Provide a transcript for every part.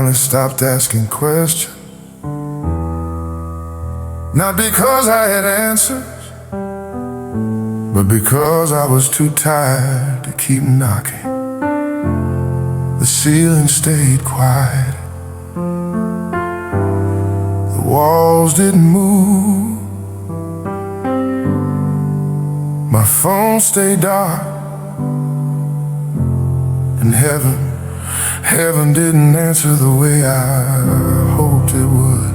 finally stopped asking questions. Not because I had answers, but because I was too tired to keep knocking. The ceiling stayed quiet. The walls didn't move. My phone stayed dark. And heaven didn't answer the way I hoped it would.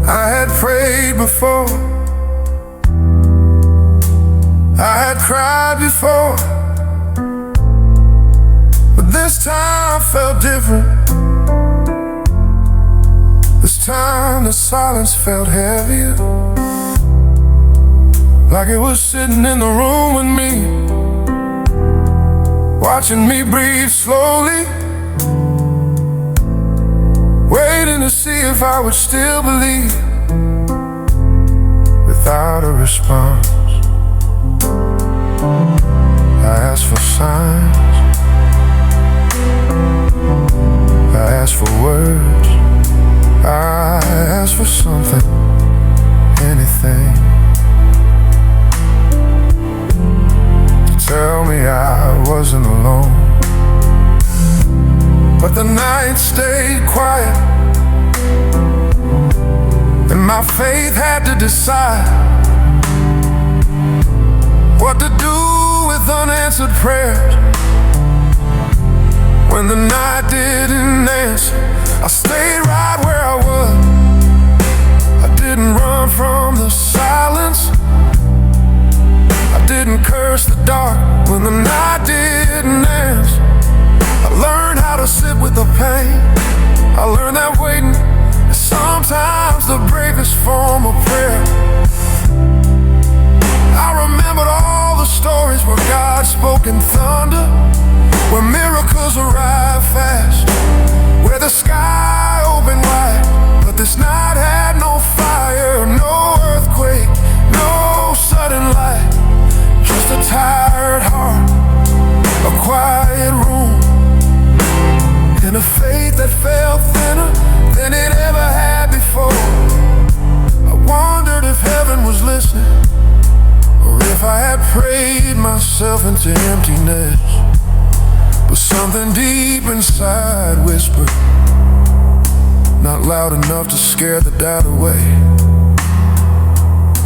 I had prayed before, I had cried before, but this time felt different. This time the silence felt heavier, like it was sitting in the room with me, watching me breathe slowly, waiting to see if I would still believe. Without a response, I asked for signs, I asked for words, I asked for something, anything, to tell me I wasn't alone. But the night stayed quiet, and my faith had to decide what to do with unanswered prayers. When the night didn't answer, I stayed right where I was. I didn't run from the silence, I didn't curse the dark. When the night didn't answer, I learned how to sit with the pain. I learned that waiting is sometimes the bravest form of prayer. I remembered all the stories where God spoke in thunder, where miracles arrived fast, where the sky opened wide. But this night had no fire, no earthquake, no sudden light, just a tired heart, a quiet room, and a faith that felt thinner than it ever had before. I wondered if heaven was listening, or if I had prayed myself into emptiness. But something deep inside whispered, not loud enough to scare the doubt away,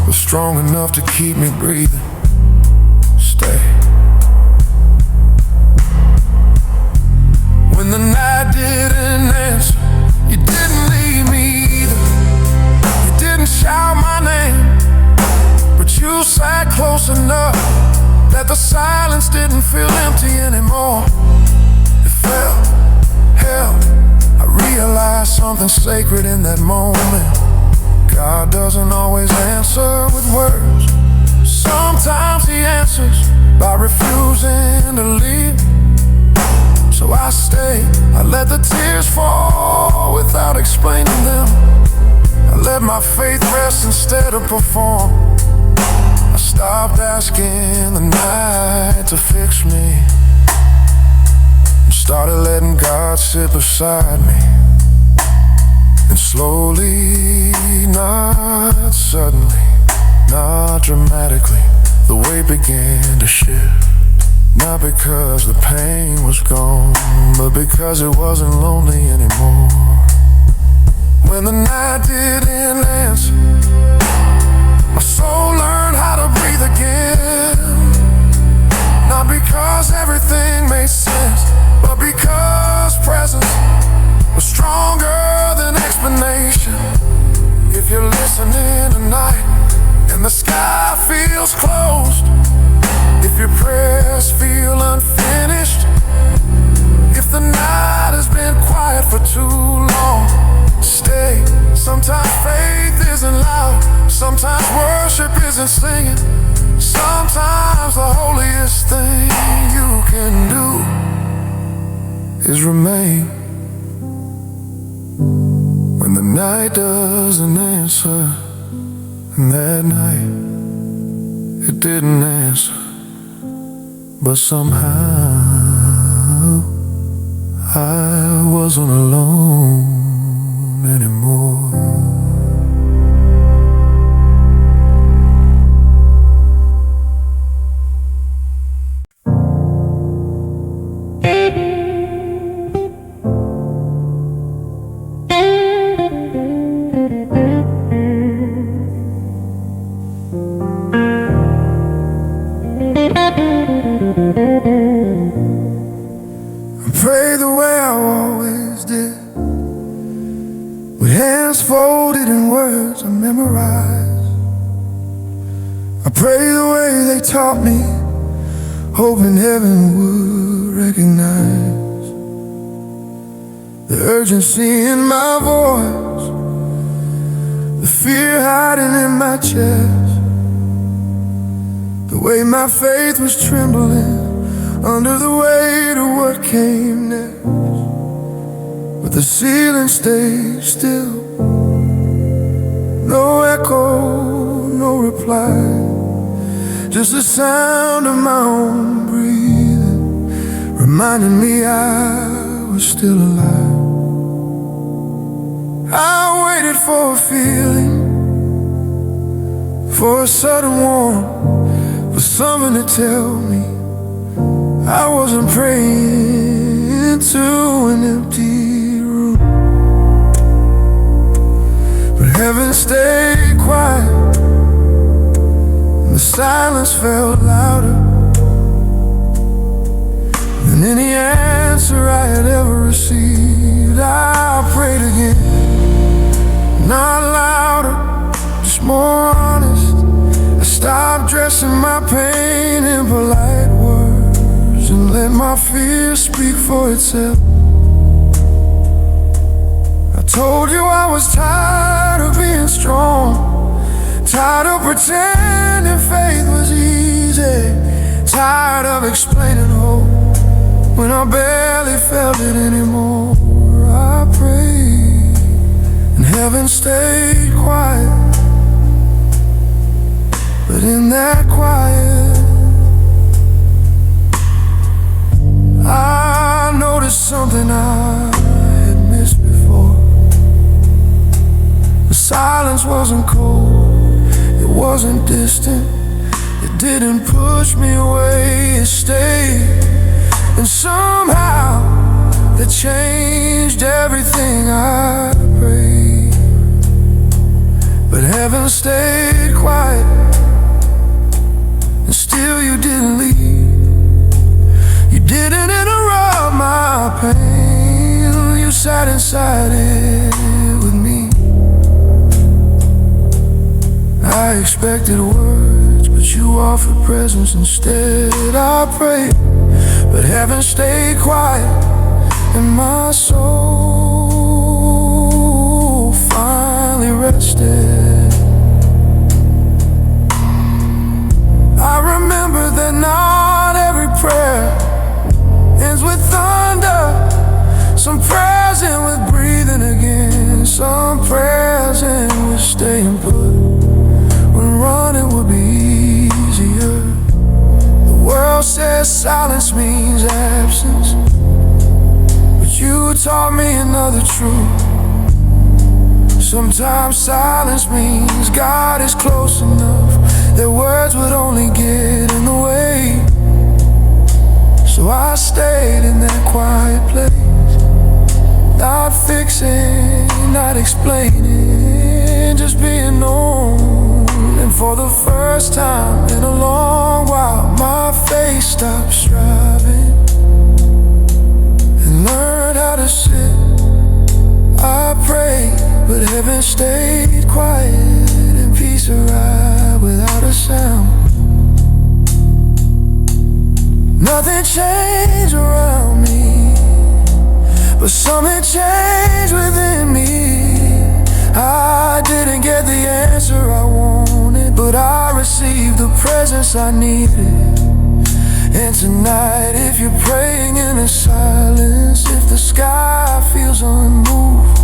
but strong enough to keep me breathing. Stay. When the night didn't answer, you didn't leave me either. You didn't shout my name, but you sat close enough that the silence didn't feel empty anymore. It felt held. I realized something sacred in that moment. God doesn't always answer with words. Sometimes He answers by refusing to leave. So I stayed, I let the tears fall without explaining them. I let my faith rest instead of perform. I stopped asking the night to fix me, and started letting God sit beside me. And slowly, not suddenly, not dramatically, the weight began to shift. Not because the pain was gone, but because it wasn't lonely anymore. When the night didn't answer, my soul learned how to breathe again. Not because everything made sense, but because presence was stronger than explanation. If you're listening tonight and the sky feels closed, if your prayers feel unfinished, if the night has been quiet for too long, stay. Sometimes faith isn't loud, sometimes worship isn't singing, sometimes the holiest thing you can do is remain. When the night doesn't answer, and that night it didn't answer, but somehow I wasn't alone anymore. I pray the way I always did, with hands folded and words I memorized. I pray the way they taught me, hoping heaven would recognize the urgency in my voice, the fear hiding in my chest, the way my faith was trembling under the weight of what came next. But the ceiling stayed still, no echo, no reply, just the sound of my own breathing, reminding me I was still alive. I waited for a feeling, for a sudden warmth, for someone to tell me I wasn't praying to an empty room. But heaven stayed quiet, and the silence felt louder than any answer I had ever received. I prayed again, not louder, just more honest. I stopped dressing my pain in polite words and let my fear speak for itself. I told you I was tired of being strong, tired of pretending faith was easy, tired of explaining hope when I barely felt it anymore. I prayed, and heaven stayed quiet. But in that quiet, I noticed something I had missed before. The silence wasn't cold, it wasn't distant, it didn't push me away, it stayed. And somehow that changed everything I prayed. But heaven stayed quiet, and still you didn't leave. You didn't interrupt my pain, you sat inside it with me. I expected words, but you offered presence instead. I prayed, but heaven stayed quiet, and my soul finally rested. I remember that not every prayer ends with thunder. Some prayers end with breathing again, some prayers end with staying put when running would be easier. The world says silence means absence, but you taught me another truth. Sometimes silence means God is close enough, their words would only get in the way. So I stayed in that quiet place, not fixing, not explaining, just being known. And for the first time in a long while, my faith stopped striving and learned how to sit. I prayed, but heaven stayed quiet, and peace arrived without a sound. Nothing changed around me, but something changed within me. I didn't get the answer I wanted, but I received the presence I needed. And tonight, if you're praying in the silence, if the sky feels unmoved,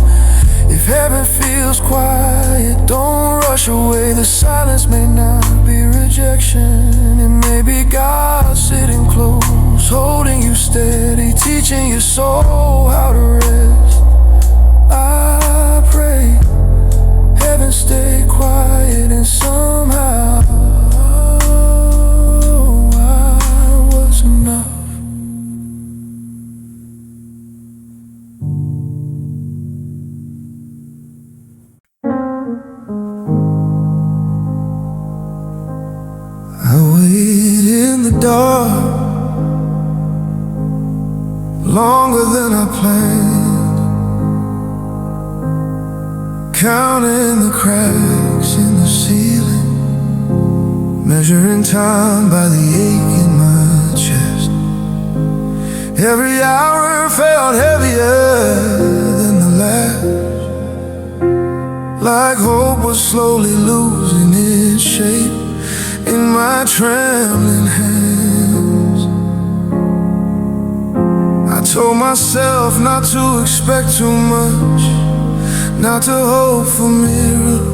if heaven feels quiet, don't rush away. The silence may not be rejection, it may be God sitting close, holding you still. steady, teaching your soul how to rest. I pray heaven stay quiet, and somehow I was enough. I waited in the dark longer than I planned, counting the cracks in the ceiling, measuring time by the ache in my chest. Every hour felt heavier than the last, like hope was slowly losing its shape in my trembling hands. I told myself not to expect too much, not to hope for miracles,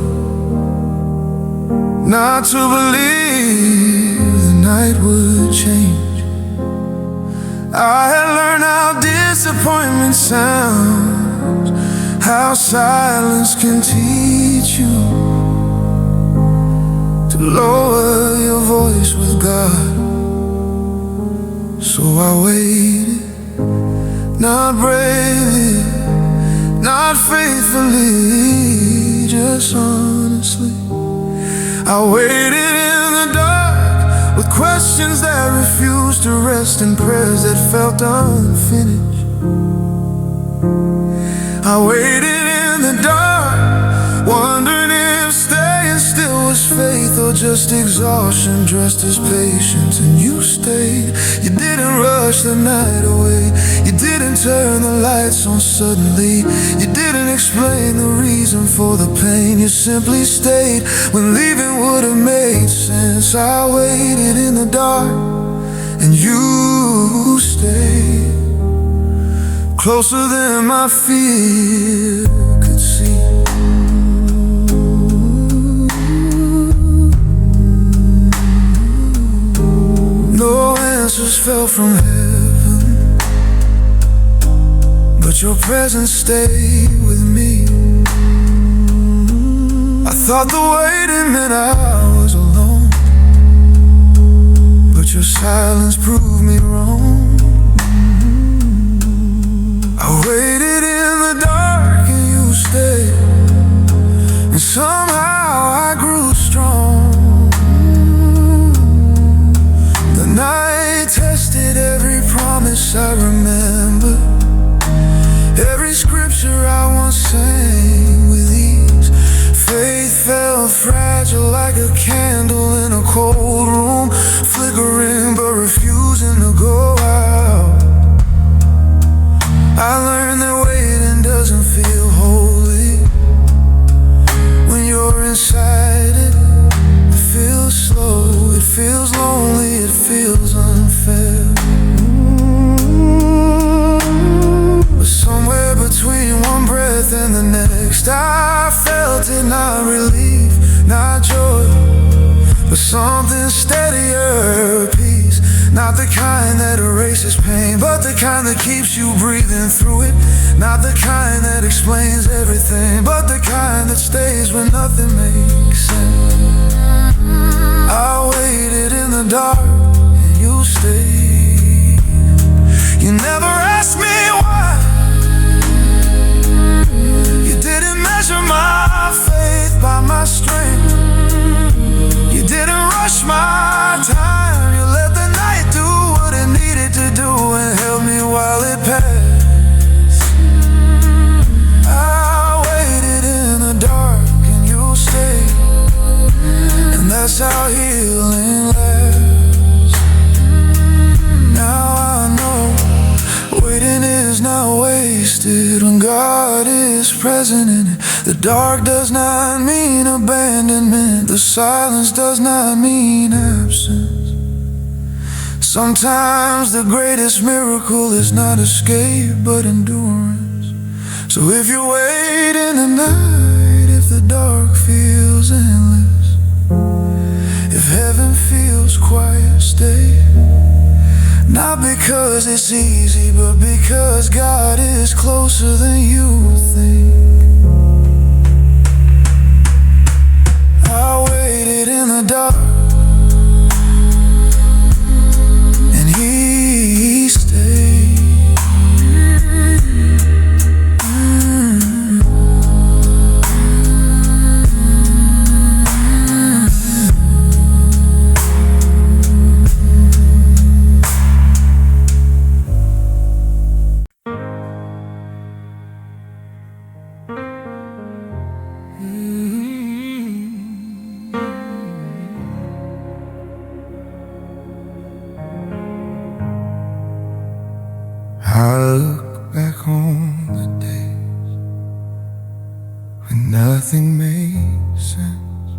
not to believe the night would change. I had learned how disappointment sounds, how silence can teach you to lower your voice with God. So I waited, not bravely, not faithfully, just honestly. I waited in the dark with questions that refused to rest and prayers that felt unfinished. I waited in the dark, wondering if staying still was faith or just exhaustion dressed as patience. And you stayed. You didn't rush the night away, you didn't turn the lights on suddenly, you didn't explain the reason for the pain. You simply stayed when leaving would have made sense. I waited in the dark and you stayed, closer than my fear could see. No answers fell from heaven, but your presence stayed with me. I thought the waiting meant I was alone, but your silence proved me wrong. I waited in the dark and you stayed, and somehow I grew strong. The night tested every promise I remember, every scripture I once sang with ease. Faith felt fragile like a candle in a cold room, flickering but refusing to go out. I learned that waiting doesn't feel holy. When you're inside it, it feels slow, it feels lonely, it feels unfair. But somewhere between one breath and the next, I felt it, not relief, not joy, but something steadier, peace. Not the kind that erases pain, but the kind that keeps you breathing through it. Not the kind that explains everything, but the kind that stays when nothing makes sense. I waited in the dark and you stayed. You never asked me why, you didn't measure my faith by my strength, you didn't rush my time, you let the night do what it needed to do and held me while it passed. I waited in the dark and you stayed, and that's how healing lasts. Now I know waiting is not wasted when God is present in it. The dark does not mean abandonment, the silence does not mean absence. Sometimes the greatest miracle is not escape but endurance. So if you wait in the night, if the dark feels endless, if heaven feels quiet, stay. Not Not because it's easy, but because God is closer than you think. I waited in the dark, and He stayed. I look back on the days when nothing made sense,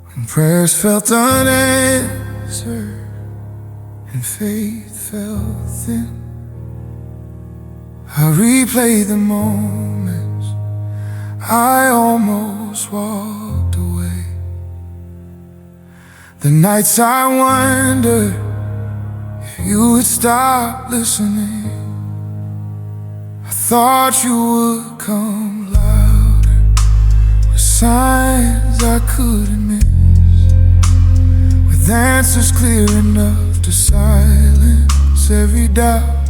when prayers felt unanswered and faith felt thin. I replay the moments I almost walked away, the nights I wondered you would stop listening. I thought you would come louder with signs I couldn't miss, with answers clear enough to silence every doubt.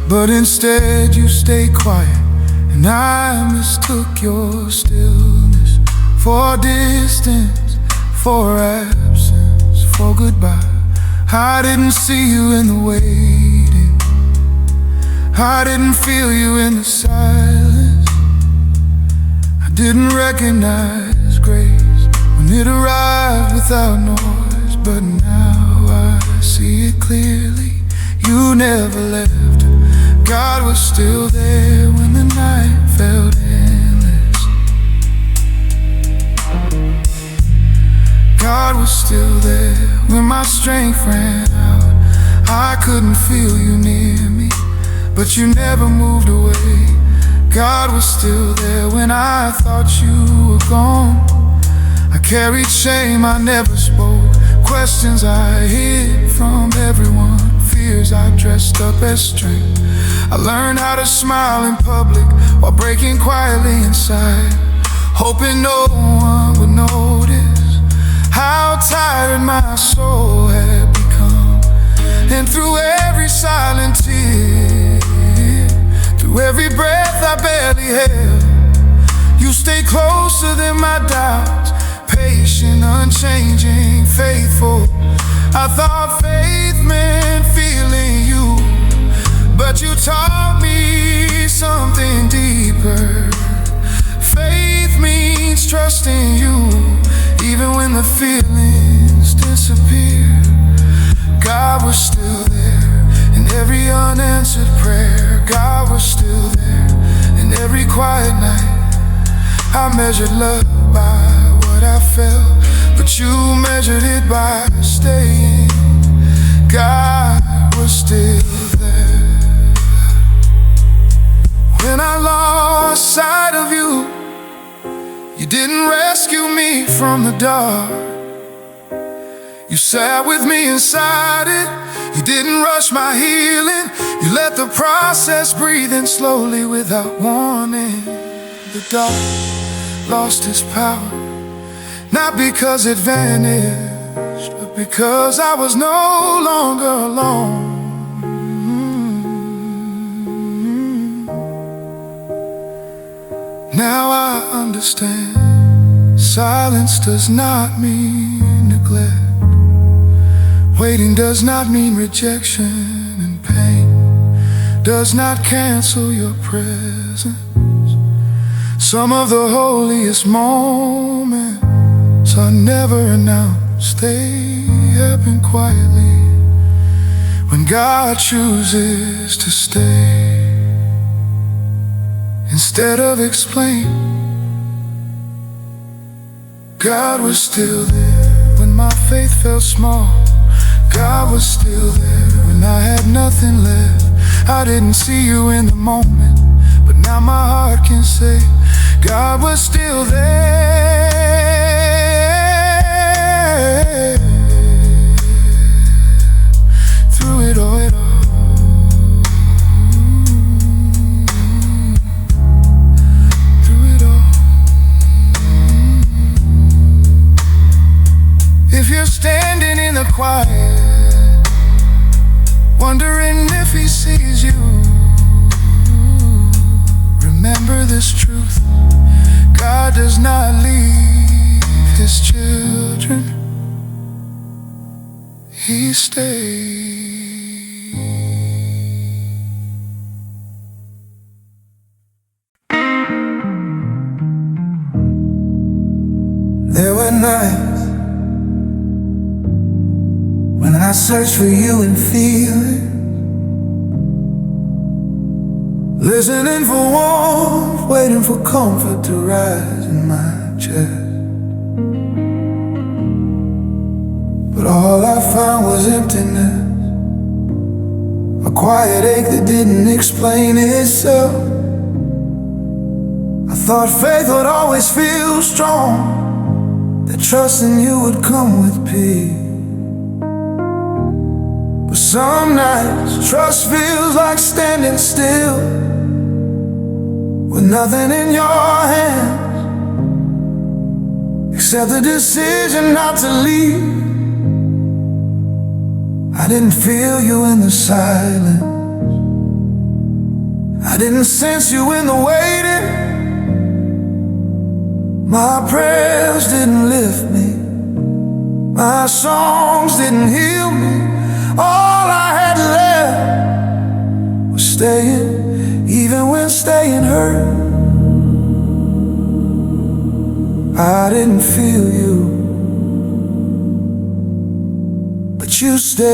But instead you stayed quiet, and I mistook your stillness for distance, for absence, for goodbye. I didn't see you in the waiting, I didn't feel you in the silence. I didn't recognize grace when it arrived without noise. But now I see it clearly, you never left. God was still there when the night felt endless. God was still there when my strength ran out. I couldn't feel you near me, but you never moved away. God was still there when I thought you were gone. I carried shame I never spoke, questions I hid from everyone, fears I dressed up as strength. I learned how to smile in public while breaking quietly inside, hoping no one would notice how tired my soul had become. And through every silent tear, through every breath I barely held, you stay closer than my doubts, patient, unchanging, faithful. I thought faith meant feeling you, but you taught me something deeper. Faith means trusting you, even when the feelings disappear. God was still there in every unanswered prayer. God was still there in every quiet night. I measured love by what I felt, but you measured it by staying. God was still there when I lost sight of you. You didn't rescue me from the dark, you sat with me inside it. You didn't rush my healing, you let the process breathe in slowly without warning. The dark lost its power, not because it vanished, but because I was no longer alone. Now I understand, silence does not mean neglect. Waiting does not mean rejection, and pain does not cancel your presence. Some of the holiest moments are never announced, they happen quietly when God chooses to stay. Instead of explain, God was still there when my faith felt small. God was still there when I had nothing left. I didn't see you in the moment, but now my heart can say God was still there. If you're standing in the quiet, wondering if he sees you, remember this truth: God does not leave his children, he stays. There were nights when I searched for you in feeling, listening for warmth, waiting for comfort to rise in my chest. But all I found was emptiness, a quiet ache that didn't explain itself. I thought faith would always feel strong, that trusting you would come with peace. But some nights trust feels like standing still with nothing in your hands except the decision not to leave. I didn't feel you in the silence, I didn't sense you in the waiting. My prayers didn't lift me, my songs didn't heal me. All I had left was staying, even when staying hurt. I didn't feel you, but you stayed.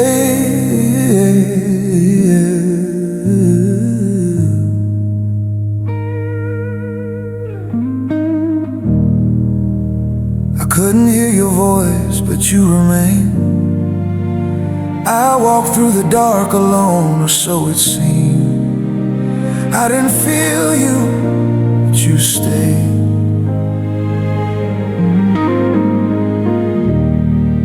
I couldn't hear your voice, but you remained. I walked through the dark alone, or so it seemed. I didn't feel you, but you stayed.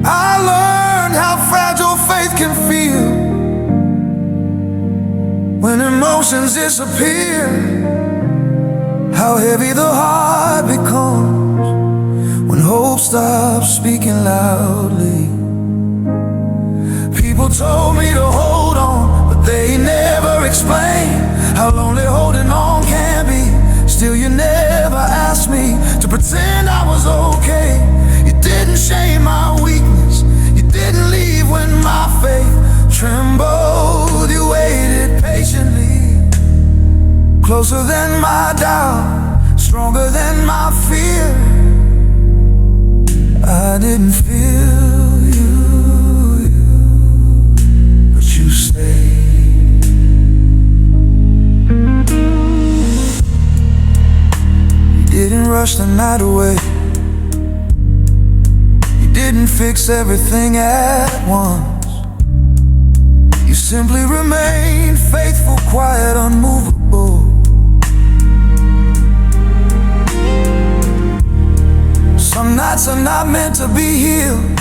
I learned how fragile faith can feel when emotions disappear, how heavy the heart becomes when hope stops speaking loudly. People told me to hold on, but they never explained how lonely holding on can be. Still you never asked me to pretend I was okay. You didn't shame my weakness, you didn't leave when my faith trembled. You waited patiently, closer than my doubt, stronger than my fear. I didn't feel you, but you stayed. You didn't rush the night away, you didn't fix everything at once. You simply remained faithful, quiet, unmovable. Some nights are not meant to be healed,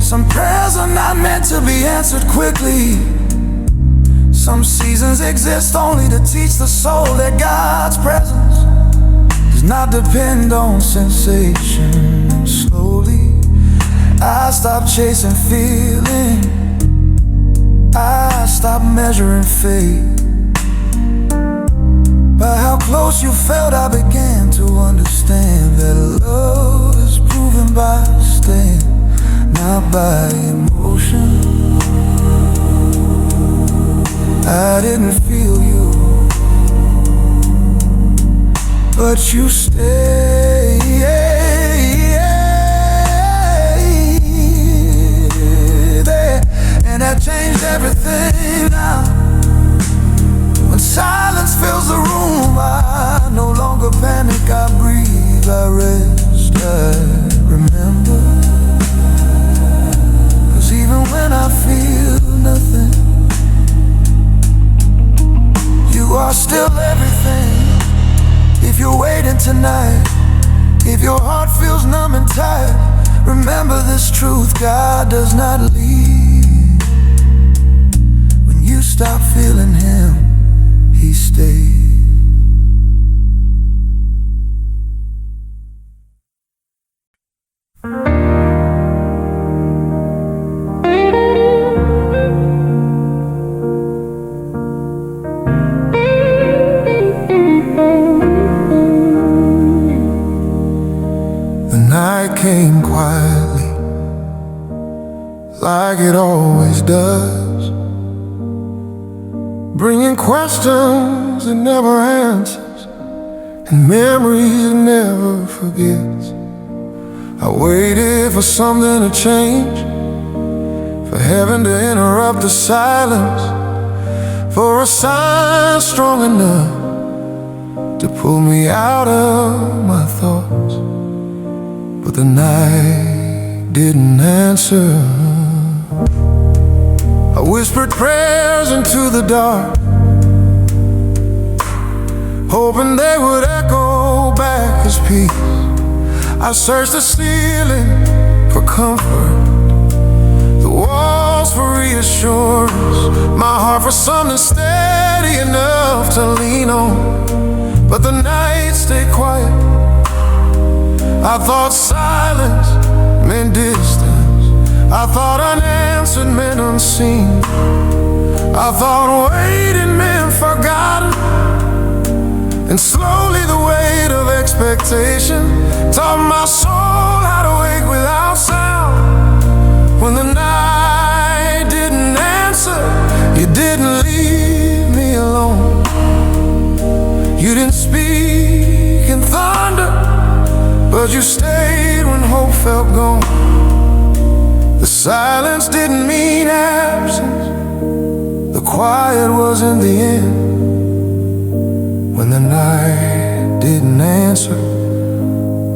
some prayers are not meant to be answered quickly. Some seasons exist only to teach the soul that God's presence does not depend on sensation. Slowly I stopped chasing feeling, I stopped measuring faith. By how close you felt, I began to understand that love is proven by staying, not by emotion. I didn't feel you, but you stayed. And that changed everything now. When silence fills the room, I no longer panic, I breathe, I rest, I remember. 'Cause even when I feel nothing, you are still everything. If you're waiting tonight, if your heart feels numb and tired, remember this truth: God does not leave. When you stop feeling Him, He stays. The night came quietly, like it always does, bringing questions it never answers, and memories it never forgets. I waited for something to change, for heaven to interrupt the silence, for a sign strong enough to pull me out of my thoughts. But the night didn't answer. I whispered prayers into the dark, hoping they would echo back his peace. I searched the ceiling for comfort, the walls for reassurance, my heart for something steady enough to lean on. But the night stayed quiet. I thought silence meant distance, I thought unanswered meant unseen, I thought waiting meant forgotten. And slowly the weight of expectation taught my soul how to wake without sound. When the night didn't answer, you didn't leave me alone. You didn't speak in thunder, but you stayed when hope felt gone. The silence didn't mean absence, the quiet wasn't the end. When the night didn't answer,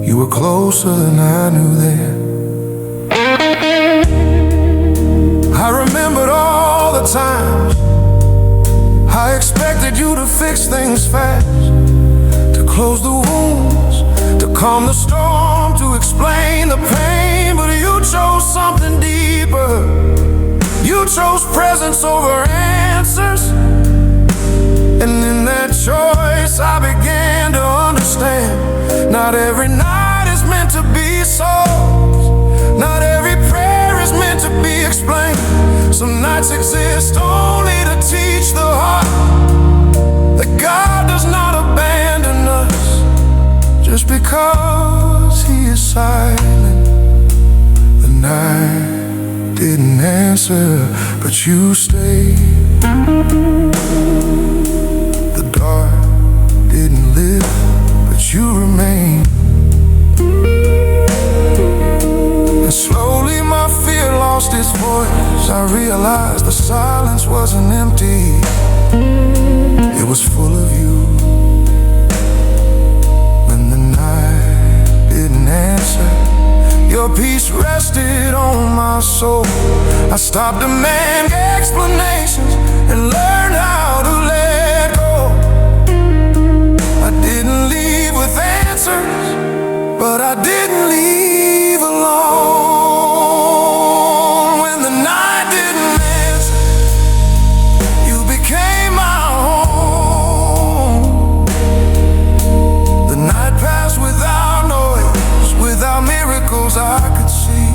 you were closer than I knew then. I remembered all the times I expected you to fix things fast, to close the wounds, to calm the storm, to explain the pain. But you chose something deeper. You chose presence over answers. And in that choice I began to understand, not every night is meant to be solved, not every prayer is meant to be explained. Some nights exist only to teach the heart that God does not abandon us just because He is silent. The night didn't answer, but you stayed. The dark didn't live, but you remained. And slowly my fear lost its voice. I realized the silence wasn't empty, it was full of you. When the night didn't answer, your peace rested on my soul. I stopped demanding explanations and learned how to let go. I didn't leave with answers, but I didn't leave alone. When the night didn't answer, you became my home. The night passed without noise, without miracles I could see.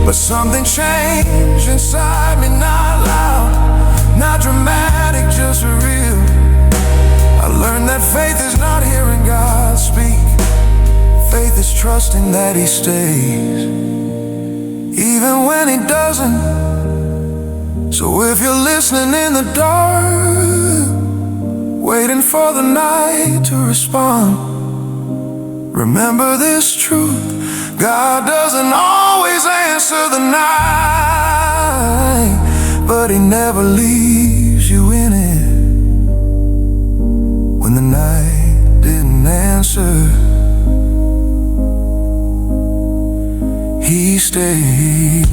But something changed inside me, not loud, not dramatic, just real. I learned that faith is not hearing God speak. Faith is trusting that He stays, even when He doesn't. So if you're listening in the dark, waiting for the night to respond, remember this truth: God doesn't always answer the night, but He never leaves you in it. When the night didn't answer, He stayed.